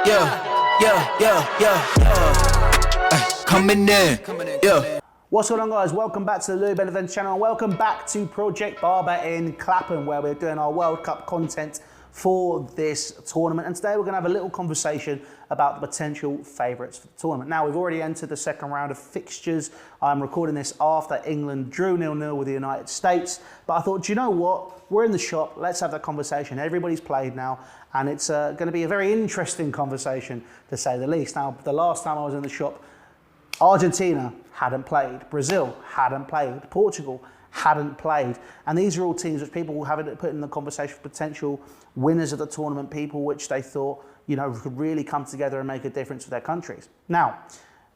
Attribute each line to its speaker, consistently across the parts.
Speaker 1: Coming in, yeah.
Speaker 2: What's going on, guys? Welcome back to the Beneventi channel and welcome back to Project Barber in Clapham, where we're doing our World Cup content for this tournament. And today we're going to have a little conversation about the potential favourites for the tournament. Now, we've already entered the second round of fixtures. I'm recording this after England drew 0-0 with the United States. But I thought, do you know what? We're in the shop. Let's have that conversation. Everybody's played now. And it's going to be a very interesting conversation, to say the least. Now, the last time I was in the shop, Argentina hadn't played, Brazil hadn't played, Portugal hadn't played. And these are all teams which people haven't put in the conversation for potential winners of the tournament, people which they thought, you know, could really come together and make a difference for their countries. Now,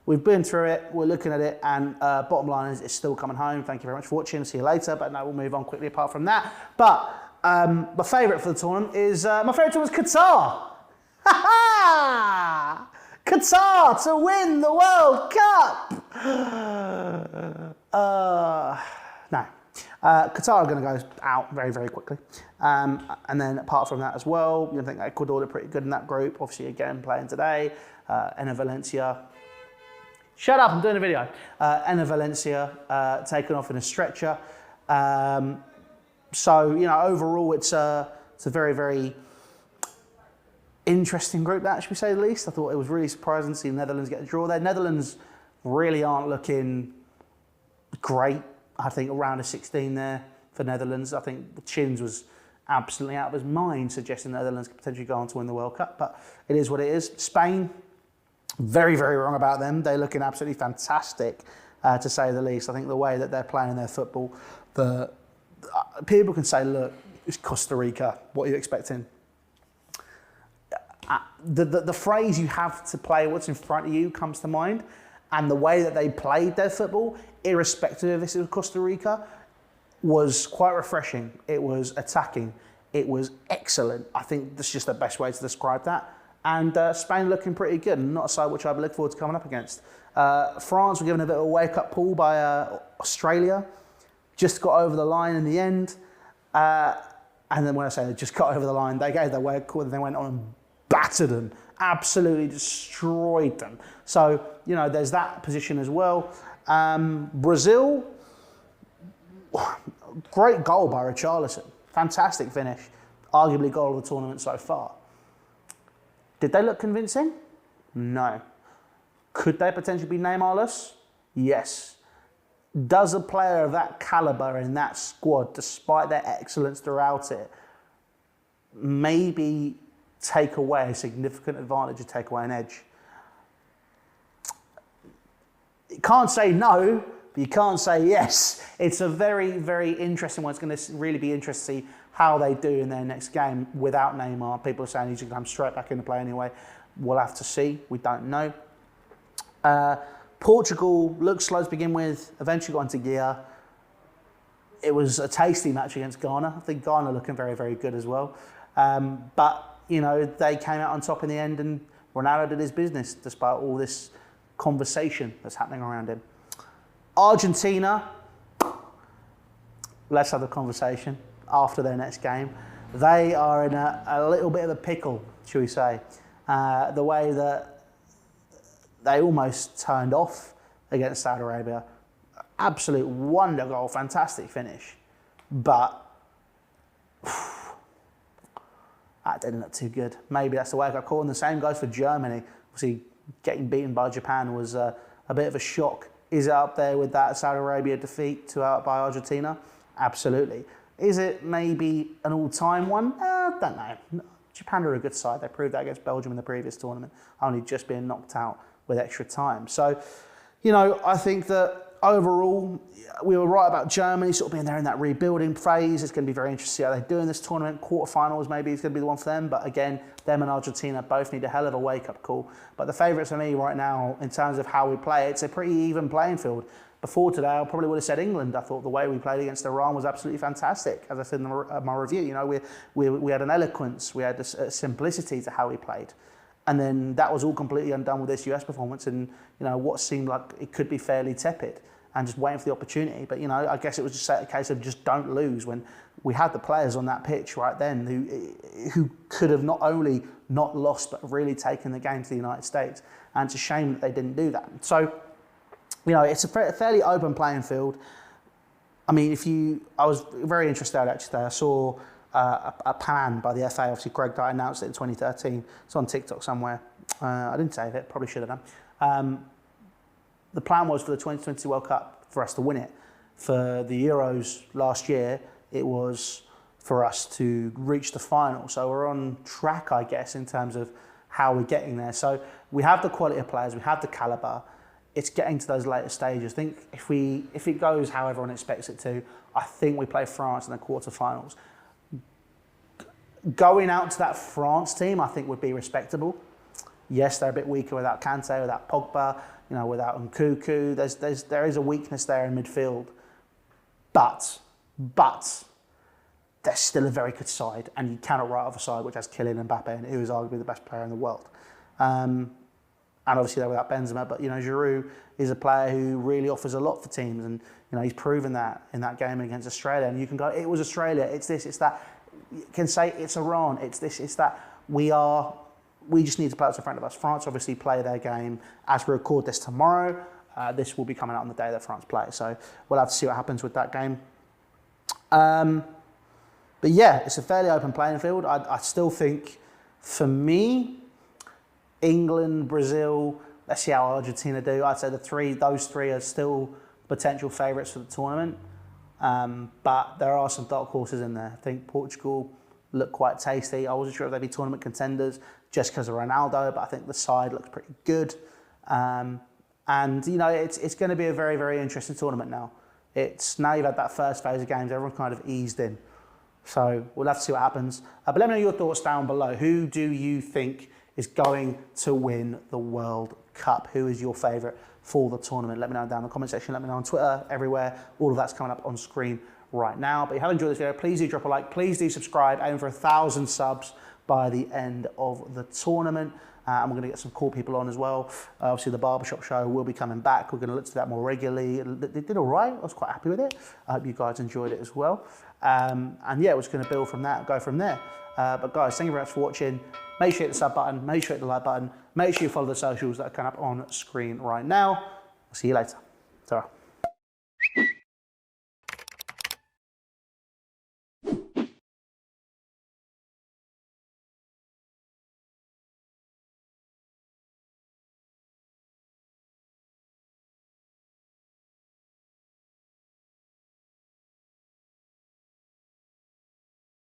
Speaker 2: we've been through it, we're looking at it, and bottom line is it's still coming home. Thank you very much for watching, see you later, but no, we'll move on quickly apart from that. But my favourite for the tournament is, my favourite tournament is Qatar. Ha ha! Qatar to win the World Cup! No. Qatar are going to go out very, very quickly. And then apart from that as well, you think Ecuador are pretty good in that group. Obviously, again, playing today. Enna Valencia. Shut up, I'm doing a video. Enna Valencia taken off in a stretcher. So, you know, overall, it's a very, very interesting group, that, should we say the least. I thought it was really surprising to see the Netherlands get a draw there. Netherlands really aren't looking great. I think around a 16 there for Netherlands. I think Chins was absolutely out of his mind suggesting the Netherlands could potentially go on to win the World Cup, but it is what it is. Spain, very, very wrong about them. They're looking absolutely fantastic, to say the least. I think the way that they're playing their football, people can say, look, it's Costa Rica, what are you expecting? The phrase you have to play what's in front of you comes to mind, and the way that they played their football, irrespective of if it was Costa Rica, was quite refreshing. It was attacking. It was excellent. I think that's just the best way to describe that. And Spain looking pretty good, and not a side which I look forward to coming up against. France were given a bit of a wake-up call by Australia. Just got over the line in the end. And then when I say they just got over the line, they gave their wake-up call and they went on and battered them, absolutely destroyed them. So, you know, there's that position as well. Brazil, great goal by Richarlison. Fantastic finish. Arguably goal of the tournament so far. Did they look convincing? No. Could they potentially be Neymarless? Yes. Does a player of that calibre in that squad, despite their excellence throughout it, maybe take away a significant advantage or take away an edge? You can't say no, but you can't say yes. It's a very, very interesting one. It's going to really be interesting to see how they do in their next game without Neymar. People are saying he's going to come straight back into play anyway. We'll have to see. We don't know. Portugal looked slow to begin with, eventually got into gear. It was a tasty match against Ghana. I think Ghana looking very, very good as well. But, you know, they came out on top in the end, and Ronaldo did his business despite all this conversation that's happening around him. Argentina, let's have a conversation after their next game. They are in a little bit of a pickle, shall we say. The way that they almost turned off against Saudi Arabia. Absolute wonder goal, fantastic finish. But that didn't look too good. Maybe that's the way I got caught. And the same goes for Germany. Obviously, getting beaten by Japan was a bit of a shock. Is it up there with that Saudi Arabia defeat by Argentina? Absolutely. Is it maybe an all-time one? Don't know. Japan are a good side. They proved that against Belgium in the previous tournament, only just being knocked out with extra time. So, you know, I think that overall, we were right about Germany sort of being there in that rebuilding phase. It's going to be very interesting how they do in this tournament. Quarterfinals maybe is going to be the one for them. But again, them and Argentina both need a hell of a wake-up call. But the favourites for me right now, in terms of how we play, it's a pretty even playing field. Before today, I probably would have said England. I thought the way we played against Iran was absolutely fantastic. As I said in my review, you know, we had an eloquence, we had a simplicity to how we played. And then that was all completely undone with this US performance and, you know, what seemed like it could be fairly tepid. and just waiting for the opportunity. But, you know, I guess it was just a case of just don't lose when we had the players on that pitch right then who could have not only not lost, but really taken the game to the United States. And it's a shame that they didn't do that. So, you know, it's a fairly open playing field. I mean, I was very interested actually. I saw a plan by the FA. Obviously, Greg Dyke announced it in 2013. It's on TikTok somewhere. I didn't save it. Probably should have done. The plan was for the 2020 World Cup for us to win it. For the Euros last year, it was for us to reach the final. So we're on track, I guess, in terms of how we're getting there. So we have the quality of players, we have the calibre. It's getting to those later stages. I think if it goes how everyone expects it to, I think we play France in the quarterfinals. Going out to that France team, I think would be respectable. Yes, they're a bit weaker without Kante, without Pogba, you know, without Nkunku. There is a weakness there in midfield, but they're still a very good side, and you cannot write off a side which has Kylian Mbappe, who is arguably the best player in the world. And obviously they're without Benzema, but you know, Giroud is a player who really offers a lot for teams, and you know, he's proven that in that game against Australia. And you can go, it was Australia, it's this, it's that. You can say it's Iran, it's this, it's that. We just need to play what's in front of us. France obviously play their game as we record this tomorrow. This will be coming out on the day that France play, so we'll have to see what happens with that game. But yeah, it's a fairly open playing field. I still think, for me, England, Brazil, let's see how Argentina do. I'd say those three are still potential favourites for the tournament. But there are some dark horses in there. I think Portugal look quite tasty. I wasn't sure if they'd be tournament contenders just because of Ronaldo, but I think the side looks pretty good. And, you know, it's going to be a very, very interesting tournament now. Now you've had that first phase of games, everyone kind of eased in. So we'll have to see what happens. But let me know your thoughts down below. Who do you think is going to win the World Cup? Who is your favourite for the tournament? Let me know down in the comment section. Let me know on Twitter, everywhere. All of that's coming up on screen right now. But if you have enjoyed this video, please do drop a like. Please do subscribe. Aim for 1,000 subs by the end of the tournament. And we're going to get some cool people on as well. Obviously, the barbershop show will be coming back. We're going to look to that more regularly. It did all right. I was quite happy with it. I hope you guys enjoyed it as well. And yeah, we're just going to build from that, go from there. But guys, thank you very much for watching. Make sure you hit the sub button. Make sure you hit the like button. Make sure you follow the socials that are coming up on screen right now. I'll see you later. Ta-ra.